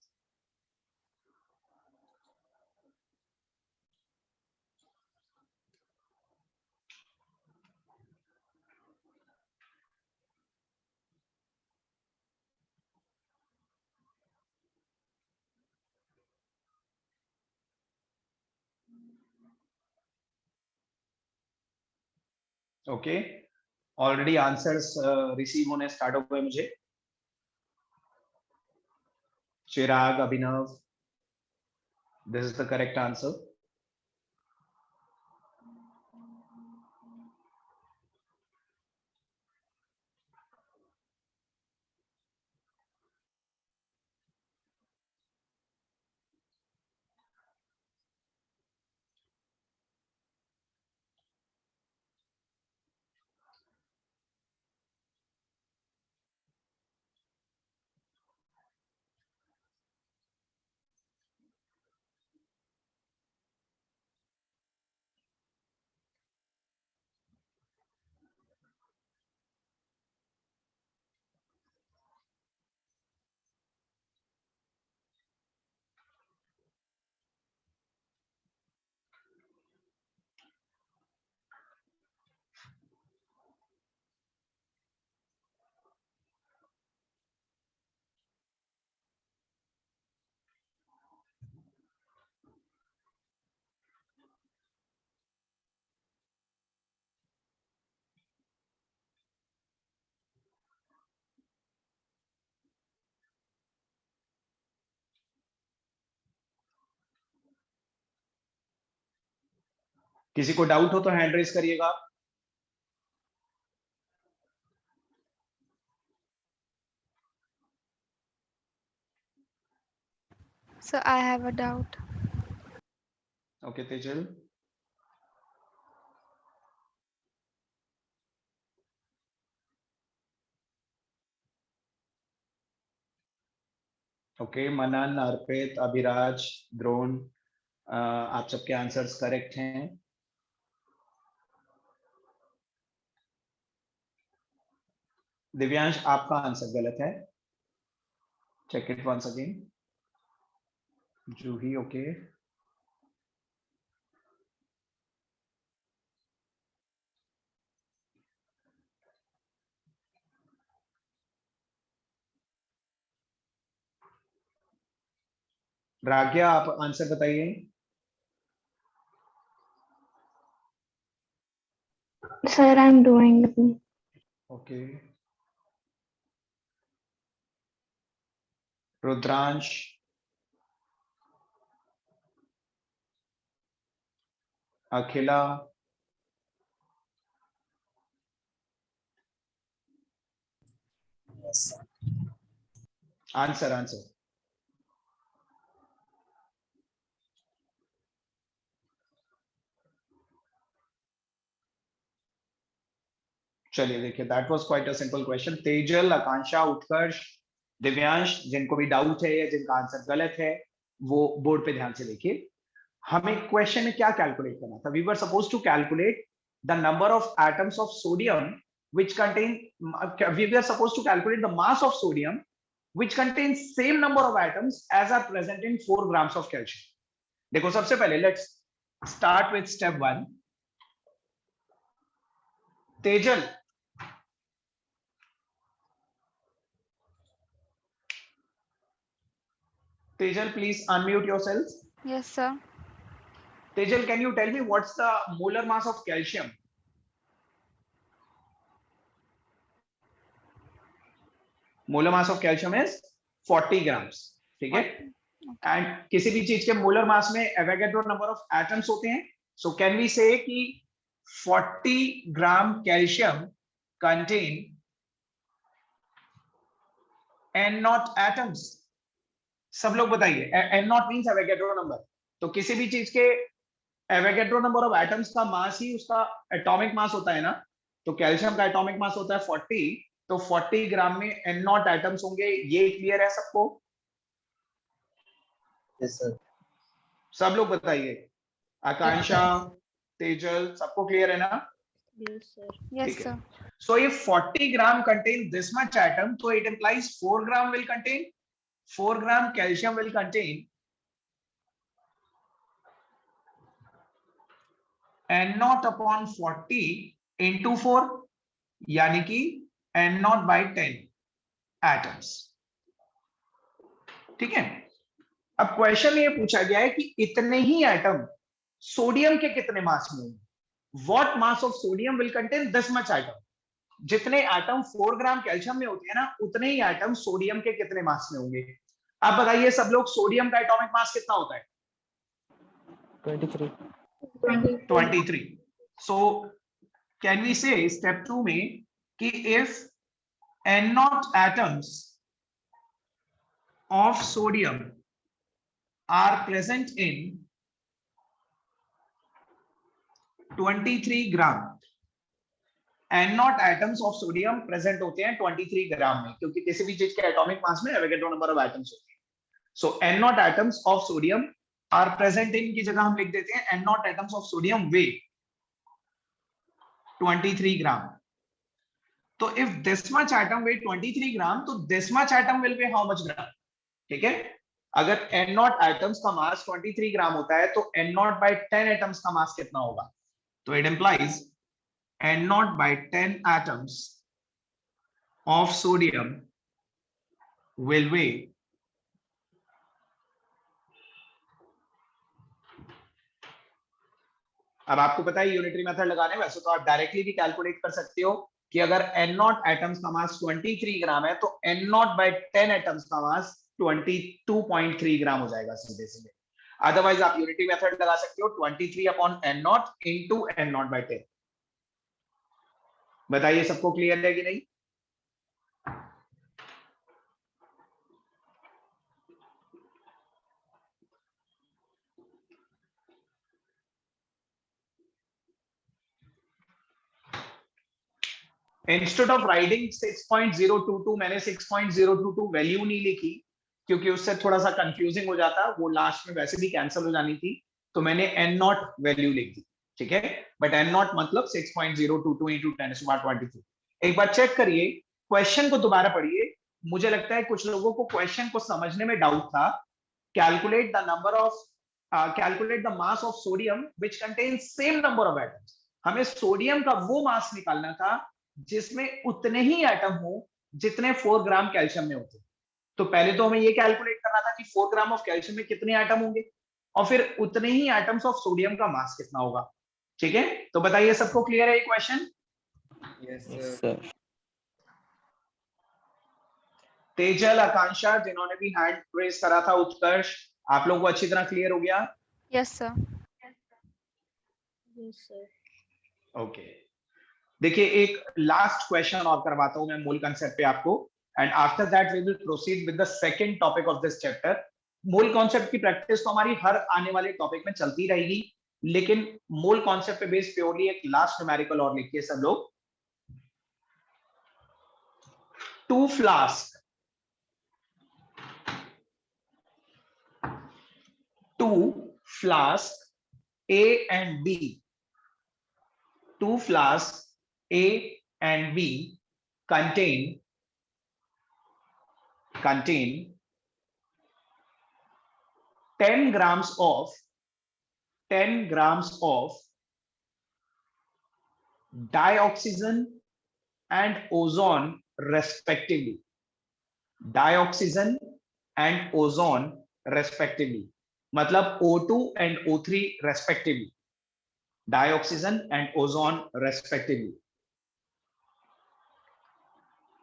ओके, ऑलरेडी आंसर्स रिसीव होने स्टार्ट हो गए मुझे। चिराग, अभिनव, this is the correct answer. किसी को डाउट हो तो हैंड रेज करिएगा। So I have a doubt. Okay Tejal. Okay, Manan, Arpit, Abhiraj, Drona, आप सबके आंसर्स करेक्ट हैं। दिव्यांश, आपका आंसर गलत है, check it once again. Juhi, okay. Ragya आप आंसर बताइए। Sir, I'm doing. Okay, Rudransh, Akhila, Yes, sir. Answer answer. चलिए देखिए, that was quite a simple question. Tejal, Akanksha, Utkarsh, Divyansh, जिनको भी डाउट है या जिनका आंसर गलत है वो बोर्ड पे ध्यान से देखिए। हमें क्वेश्चन में क्या कैलकुलेट करना था? We were suppose to calculate the number of atoms of sodium which contain, we were supposed to calculate the mass of sodium which contains same number of atoms as are present in 4 grams of calcium. देखो सबसे पहले let's start with step 1. Tejal, Tejal, please unmute yourself. Yes, sir. Tejal, can you tell me what's the molar mass of calcium? Molar mass of calcium is 40 grams. ठीक है? And किसी भी चीज के molar mass में एवोगैड्रो नंबर ऑफ एटम्स होते हैं. So can we say कि 40 ग्राम calcium contain N naught atoms? सब लोग बताइए. N naught means Avogadro number. तो किसी भी चीज के एवोगैड्रो नंबर ऑफ एटम्स का मास ही उसका एटॉमिक मास होता है ना. तो कैल्शियम का एटॉमिक मास होता है 40. तो 40 ग्राम में N naught एटम्स होंगे. ये क्लियर है सबको? Yes, sir. सब लोग बताइए. आकांक्षा, तेजल, सबको क्लियर है ना? Yes, sir. Yes, ठीक है. sir. So if 40 gram contain this much atom, so it implies 4 gram will contain 4 gram calcium will contain N naught upon 40 into 4, यानी कि N naught by 10 atoms. ठीक है. अब क्वेश्चन ये पूछा गया है कि इतने ही एटम सोडियम के कितने मास में होंगे. What mass of sodium will contain this much atom? जितने एटम 4 ग्राम कैल्शियम में होते हैं ना, उतने ही एटम सोडियम के कितने मास में होंगे. आप बताइए सब लोग, सोडियम का एटॉमिक मास कितना होता है? 23. So can we say step 2 में कि if N naught atoms of sodium are present in 23 gram, N naught atoms of sodium present होते हैं 23 ग्राम में, क्योंकि किसी भी चीज के एटॉमिक मास में एवोगैड्रो नंबर ऑफ एटम्स होते हैं. So N naught atoms of sodium are present in की जगह हम लिख देते हैं N naught atoms of sodium weigh 23 ग्राम. तो if this much atom weigh 23 ग्राम, तो this much atom will weigh how much ग्राम? ठीक है. अगर N naught atoms का मास 23 ग्राम होता है तो N naught by 10 atoms का मास कितना होगा? तो it implies N naught by 10 atoms of sodium will weigh अब आपको पता है यूनिटरी मेथड लगाने, वैसे तो आप डायरेक्टली भी कैलकुलेट कर सकते हो कि अगर N naught एटम्स का मास 23 ग्राम है तो N naught by 10 एटम्स का मास 22.3 ग्राम हो जाएगा सीधे सीधे. अदरवाइज आप यूनिटरी मेथड लगा सकते हो 23 upon N naught into N naught by 10. बताइए सबको क्लियर है कि नहीं? इंस्टेड ऑफ राइटिंग 6.022 मैंने 6.022 वैल्यू नहीं लिखी क्योंकि उससे थोड़ा सा कंफ्यूजिंग हो जाता. वो लास्ट में वैसे भी कैंसिल हो जानी थी, तो मैंने N naught वैल्यू लिख दी. ठीक है. बट N naught मतलब 6.022 into 10 to the power 23. एक बार चेक करिए, क्वेश्चन को दोबारा पढ़िए. मुझे लगता है कुछ लोगों को क्वेश्चन को समझने में डाउट था. Calculate the number of calculate the mass of sodium which contains same number of atoms. हमें सोडियम का वो मास निकालना था जिसमें उतने ही एटम हो जितने 4 ग्राम कैल्शियम में होते. तो पहले तो हमें ये कैलकुलेट करना था कि 4 ग्राम ऑफ कैल्शियम में कितने एटम होंगे और फिर उतने ही एटम्स ऑफ सोडियम का मास कितना होगा। ठीक है, तो बताइए सबको क्लियर है ये question? Yes, Yes, sir. sir. Tejal, Akanksha, जिन्होंने भी हैंड रेज करा था, उत्कर्ष, आप लोगों को अच्छी तरह क्लियर हो गया? Yes, sir. ओके, देखिए एक लास्ट क्वेश्चन और करवाता हूं मैं मूल कंसेप्ट पे आपको, and after that we will proceed with the second topic of this chapter. मूल कॉन्सेप्ट की प्रैक्टिस तो हमारी हर आने वाले टॉपिक में चलती रहेगी, लेकिन मूल कॉन्सेप्ट पे बेस्ड प्योरली एक लास्ट न्यूमेरिकल और लिखिए सब लोग। 2 flask, 2 flask A and B, 2 flasks A and B contain 10 grams of dioxygen and ozone respectively. Dioxygen and ozone respectively, मतलब O2 and O3 respectively. Dioxygen and ozone respectively.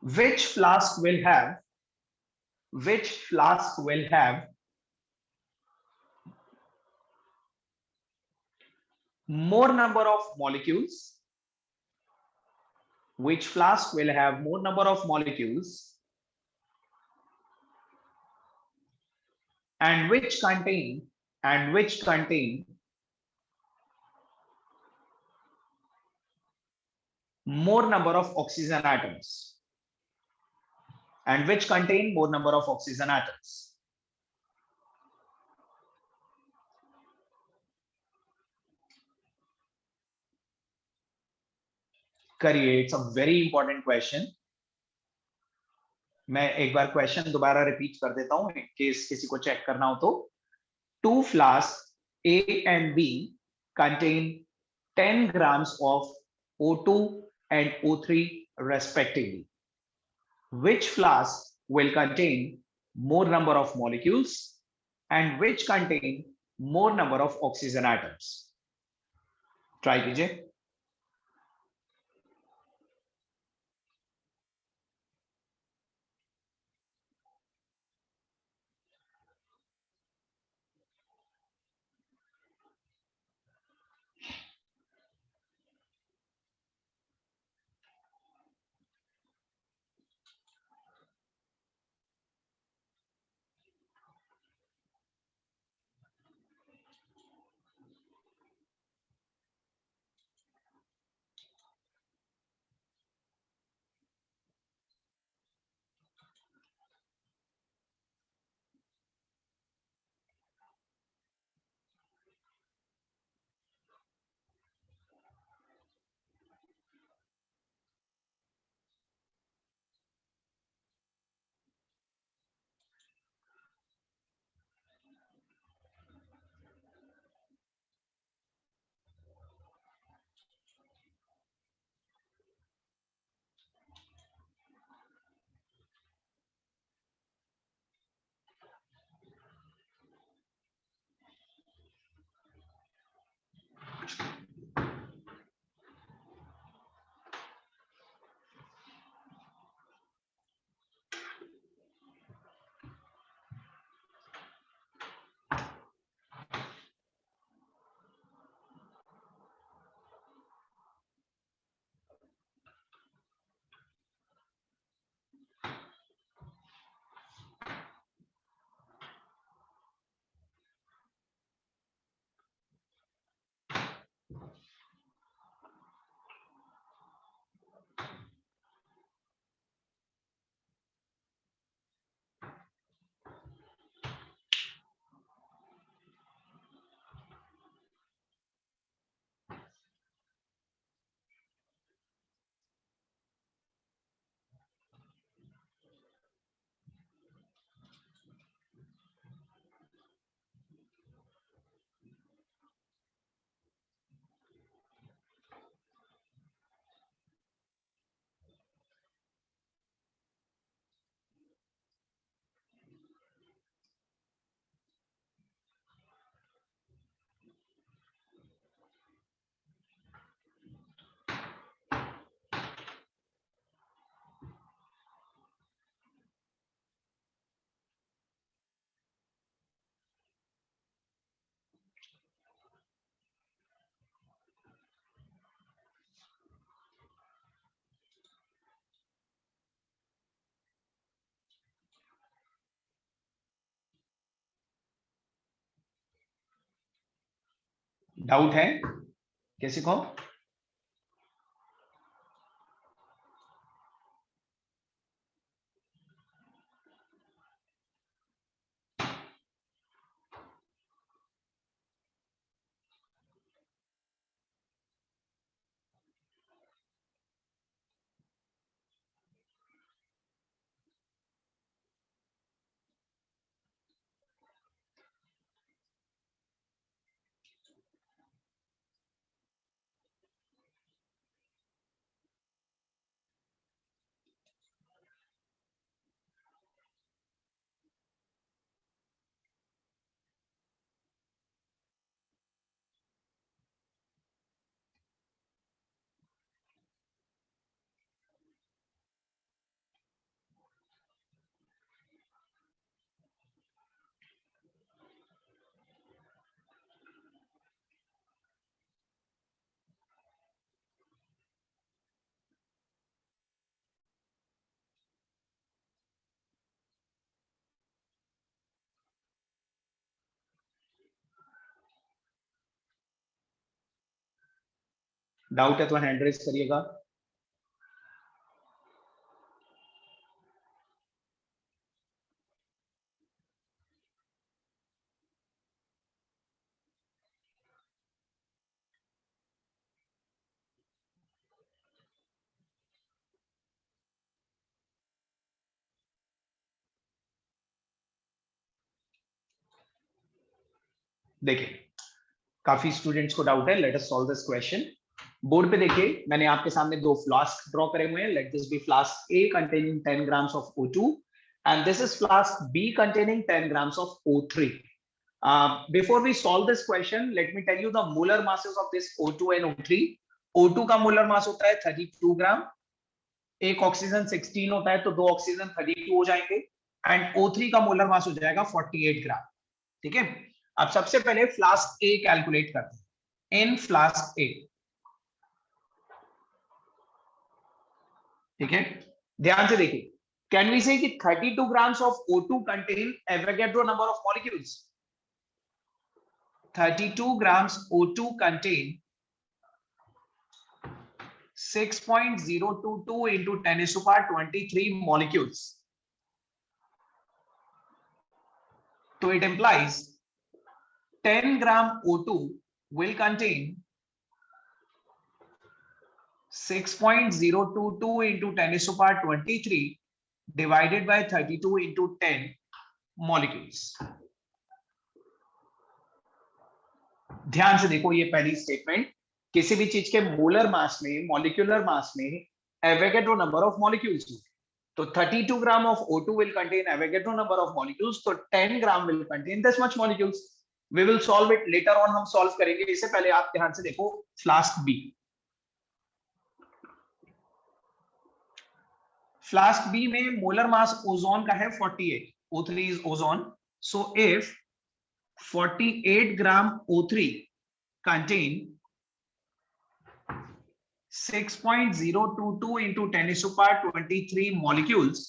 Which flask will have more number of molecules? Which flask will have more number of molecules and which contain more number of oxygen atoms, and which contain more number of oxygen atoms? करिए, it's a very important question. मैं एक बार question दोबारा repeat कर देता हूं in case किसी को चेक करना हो तो। 2 flasks A and B contain 10 grams of O2 and O3 respectively. Which flask will contain more number of molecules and which contain more number of oxygen atoms? Try कीजिए। Doubt है किसी को? Doubt है तो hand raise करिएगा। देखिए काफी students को डाउट है, let us solve this question. Board पे देखिए मैंने आपके सामने दो फ्लास्क ड्रॉ करे हुए हैं। Let this be flask A containing 10 grams of O2 and this is flask B containing 10 grams of O3. Before we solve this question, let me tell you the molar masses of this O2 and O3. O2 का molar मास होता है 32 ग्राम, एक oxygen 16 होता है तो दो oxygen 32 हो जाएंगे, एंड O3 का मोलर मास हो जाएगा 48 ग्राम। ठीक है, अब सबसे पहले फ्लास्क ए कैलकुलेट करते हैं। इन फ्लास्क ए, ठीक है, ध्यान से देखिए, कैन वी से कि 32 grams of O2 contain Avogadro number of molecules? 32 grams O2 contain 6.022 into 10 to the power 23 molecules. So it implies 10 gram O2 will contain 6.022 into 10 to the power 23 divided by 32 into 10 molecules. ध्यान से देखो, ये पहली statement, किसी भी चीज के molar mass में, मॉलिक्यूलर मास में एवोगैड्रो नंबर ऑफ मॉलिक्यूल्स, तो 32 gram of O2 will contain Avogadro number of molecules, तो 10 ग्राम will contain this much molecules. We will solve it later on, हम सॉल्व करेंगे। इससे पहले आप ध्यान से देखो फ्लास्क बी। फ्लास्क बी में मोलर मास ओजोन का है 48, O3 is ozone, so if 48 gram O3 contain 6.022 into 10 to the power 23 molecules,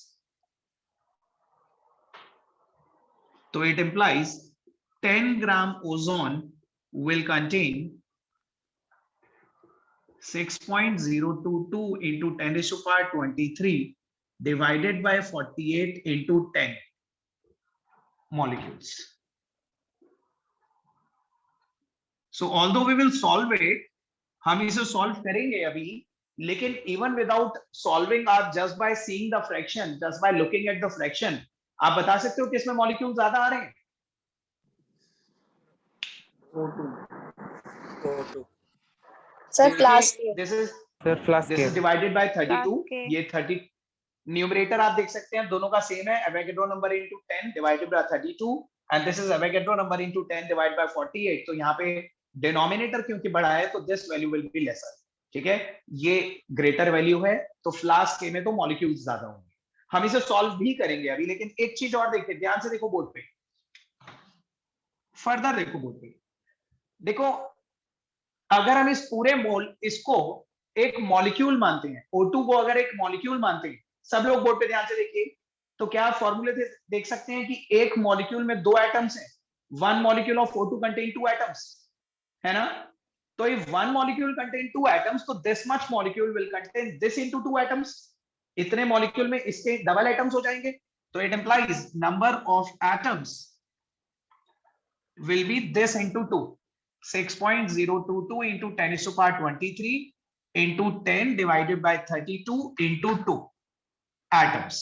so it implies 10 gram ozone will contain 6.022 into 10 to the power 23 divided by 48 into 10 molecules. So although we will solve it, हम इसे solve करेंगे अभी, लेकिन even without solving, आप just by seeing the fraction, just by looking at the fraction, आप बता सकते हो किसमें मॉलिक्यूल ज्यादा आ रहे हैं? O2. Sir, flask A. This is Sir, flask this is A. divided by 32. Flask A. ये 30 न्यूमरेटर आप देख सकते हैं, दोनों का सेम है, Avogadro number into 10 divided by 32, and this is Avogadro number into 10 divided by 48। तो यहाँ पे डिनोमिनेटर क्योंकि बड़ा है तो this value will be lesser. ठीक है, ये ग्रेटर वैल्यू है, तो फ्लास्क ए में तो मॉलिक्यूल्स ज्यादा होंगे। हम इसे सॉल्व भी करेंगे अभी, लेकिन एक चीज और देखिए, ध्यान से देखो बोर्ड पे, फर्दर देखो बोर्ड पे, देखो अगर हम इस पूरे मोल इसको एक मॉलिक्यूल मानते हैं, O2 को अगर एक मॉलिक्यूल मानते हैं, सब लोग बोर्ड पे ध्यान से देखिए, तो क्या आप फॉर्मूले से देख सकते हैं कि एक मॉलिक्यूल में दो एटम्स हैं, one molecule of O2 contain two atoms. है ना? तो if one molecule contain 2 atoms, तो this much molecule will contain this into 2 atoms. इतने molecule में इसके double atoms हो जाएंगे. तो it implies number of atoms will be this into 2. 6.022 into 10 is to power 23 into 10 divided by 32 into 2 atoms.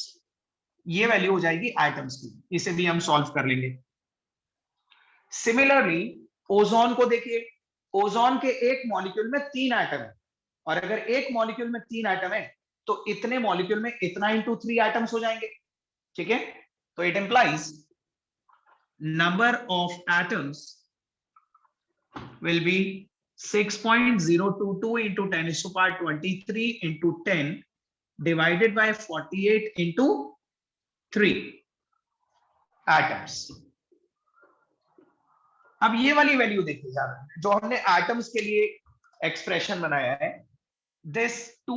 ये value हो जाएगी एटम्स की. इसे भी हम सॉल्व कर लेंगे. सिमिलरली ओजोन को देखिए, ओजोन के एक मॉलिक्यूल में 3 एटम है, और अगर एक मॉलिक्यूल में 3 एटम है तो इतने मॉलिक्यूल में इतना इंटू 3 एटम्स हो जाएंगे. ठीक है? तो it implies number of atoms will B 6.022 into 10 is to power 23 into 10 divided by 48 into 3 atoms. अब ये वाली वैल्यू देखिए जो हमने एटम्स के लिए एक्सप्रेशन बनाया है. दिस 2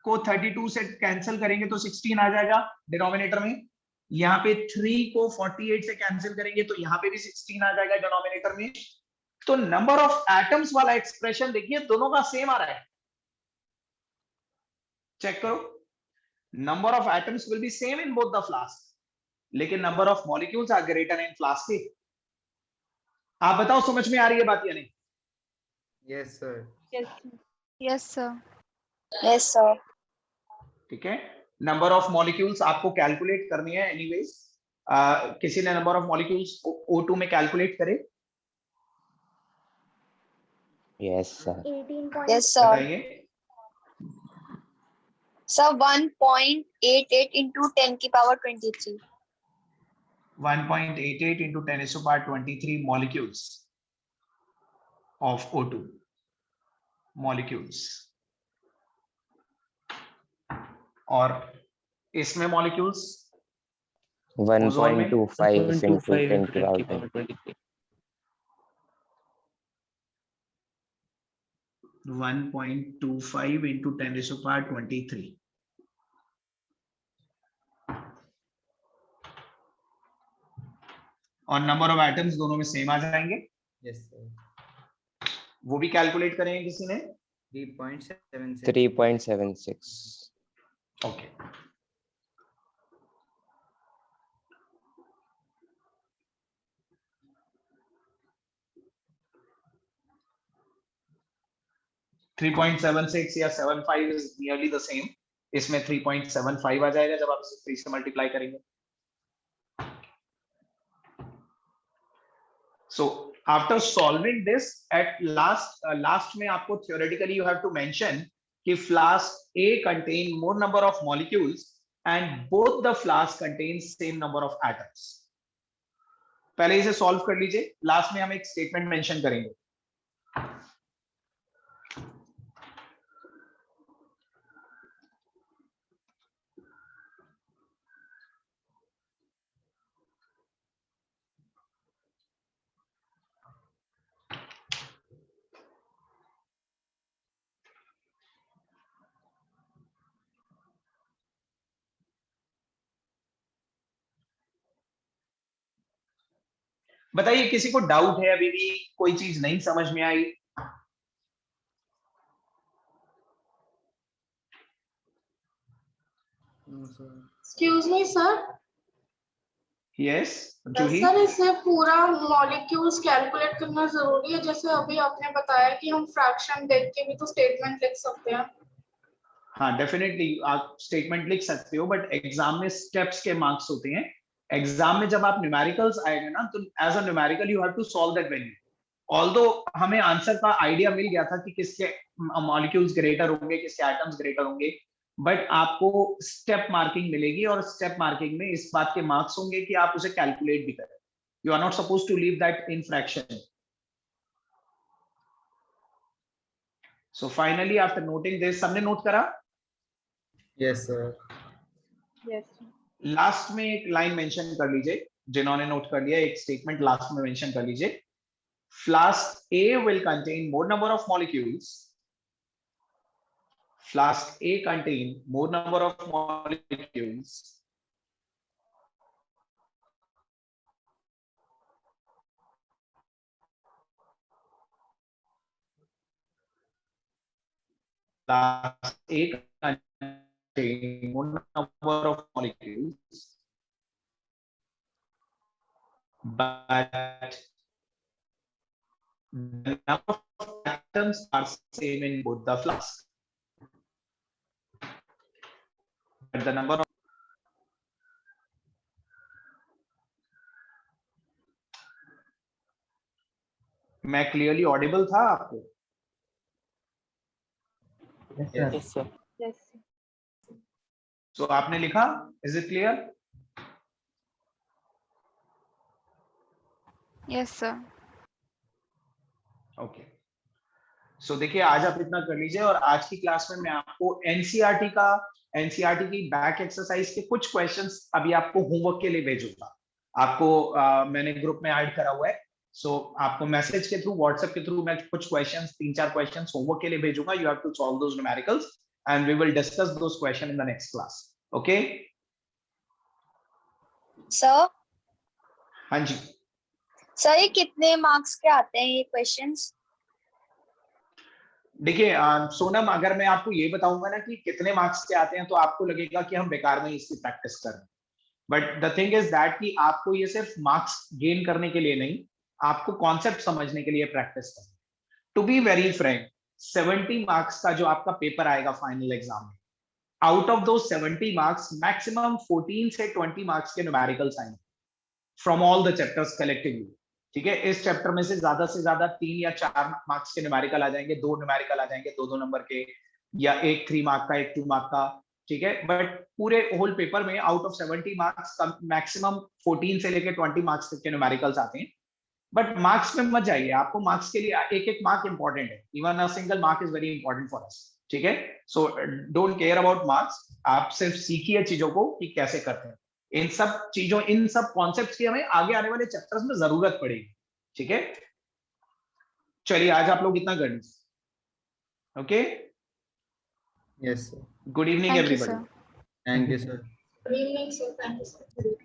को 32 से कैंसिल करेंगे तो 16 आ जाएगा डिनोमिनेटर में. यहाँ पे 3 को 48 से कैंसिल करेंगे तो यहाँ पे भी 16 आ जाएगा डिनोमिनेटर में. तो नंबर ऑफ एटम्स वाला एक्सप्रेशन देखिए दोनों का सेम आ रहा है. चेक करो, number of atoms will be same in both the flask, लेकिन number of molecules are greater in flask के. आप बताओ समझ में आ रही है बात या नहीं? Yes, sir. Yes, sir. Yes, sir. ठीक है. नंबर ऑफ मॉलिक्यूल्स आपको कैलकुलेट करनी है एनीवेज. किसी ने नंबर ऑफ मॉलिक्यूल्स O2 में कैलकुलेट करे? Yes, sir. 18. Yes, sir. बताइए. Sir, 1.88 into 10 की power 23. 1.88 into 10 is to power 23 molecules of O2 molecules. और इसमें molecules 1.25 into 10 to the power 23. 1.25 into 10 is to power 23. और नंबर ऑफ एटम्स दोनों में same आ जाएंगे. Yes, sir. वो भी कैलकुलेट करेंगे किसी ने? 3.76. 3.76. ओके. थ्री 3.76 या 75 इज नियरली द सेम. इसमें 3.75 आ जाएगा जब आप इसे 3 से मल्टीप्लाई करेंगे. So after solving this at last में आपको theoretically you have to mention कि flask A contain more number of molecules and both the flask contains same number of atoms. पहले इसे solve कर लीजिए. लास्ट में हम एक statement mention करेंगे. बताइए किसी को डाउट है? अभी भी कोई चीज नहीं समझ में आई? No, sir. Excuse me, sir. Yes Juhi. Sir इसे पूरा मॉलिक्यूल्स कैलकुलेट करना जरूरी है? जैसे अभी आपने बताया कि हम फ्रैक्शन देख के भी तो स्टेटमेंट लिख सकते हैं. हाँ डेफिनेटली आप स्टेटमेंट लिख सकते हो, बट एग्जाम में स्टेप्स के मार्क्स होते हैं. एग्जाम में जब आप न्यूमेरिकल्स आएंगे ना तो as a numerical you have to solve that value. Although हमें आंसर का आइडिया मिल गया था कि किसके मॉलिक्यूल्स ग्रेटर होंगे, किसके एटम्स ग्रेटर होंगे, बट आपको स्टेप मार्किंग मिलेगी और स्टेप मार्किंग में इस बात के मार्क्स होंगे कि आप उसे कैलकुलेट भी करें. You are not suppose to leave that in fraction. So finally after noting this, सबने नोट करा? Yes, sir. Yes. लास्ट में एक लाइन मेंशन कर लीजिए. जिन्होंने नोट कर लिया एक स्टेटमेंट लास्ट में मेंशन कर लीजिए. Flask A will contain more number of molecules. Flask A contain more number of molecules class A contain more number of molecules, but the number of atoms are same in both the flasks. But the number of मैं clearly audible था आपको? Yes. sir. Yes. So आपने लिखा, is it clear? Yes, sir. Okay, so देखिए आज आप इतना कर लीजिए और आज की क्लास में मैं आपको एनसीईआरटी की बैक एक्सरसाइज के कुछ क्वेश्चंस अभी आपको होमवर्क के लिए भेजूंगा। आपको मैंने ग्रुप में ऐड करा हुआ है, सो आपको मैसेज के थ्रू, व्हाट्सएप के थ्रू मैं कुछ क्वेश्चंस, 3-4 क्वेश्चंस होमवर्क के लिए भेजूंगा। You have to solve those numericals and we will discuss those question in the next class. Okay sir हाँ जी, सर ये कितने मार्क्स के आते हैं ये क्वेश्चंस? देखिए सोनम, अगर मैं आपको ये बताऊंगा ना कि कितने मार्क्स के आते हैं तो आपको लगेगा कि हम बेकार में इसकी प्रैक्टिस कर रहे हैं। But the thing is that कि आपको ये सिर्फ मार्क्स गेन करने के लिए नहीं, आपको कॉन्सेप्ट समझने के लिए प्रैक्टिस करना। To be very frank, 70 marks का जो आपका पेपर आएगा फाइनल एग्जाम में, आउट ऑफ दो 70 मार्क्स मैक्सिमम 14 से 20 मार्क्स के न्यूमेरिकल्स आएंगे from all the chapters collectively. ठीक है, इस चैप्टर में से ज्यादा 3 या 4 मार्क्स के न्यूमेरिकल आ जाएंगे, 2 न्यूमेरिकल आ जाएंगे 2-2 नंबर के, या एक 3 मार्क का, एक 2 मार्क का। ठीक है, बट पूरे होल पेपर में आउट ऑफ 70 मार्क्स का मैक्सिमम 14 से लेके 20 मार्क्स तक के न्यूमेरिकल्स आते हैं। बट मार्क्स में मत जाइए, आपको मार्क्स के लिए एक मार्क इंपॉर्टेंट है, even a single mark is very important for us. ठीक है, so don't care about marks, आप सिर्फ सीखिए चीजों को कि कैसे करते हैं। इन सब कॉन्सेप्ट्स की हमें आगे आने वाले चैप्टर्स में जरूरत पड़ेगी। ठीक है, चलिए आज आप लोग इतना कर लीजिए। Okay, Yes, sir. Good evening Thank you, everybody. sir. Thank you, sir. Good evening, sir. Thank you, sir.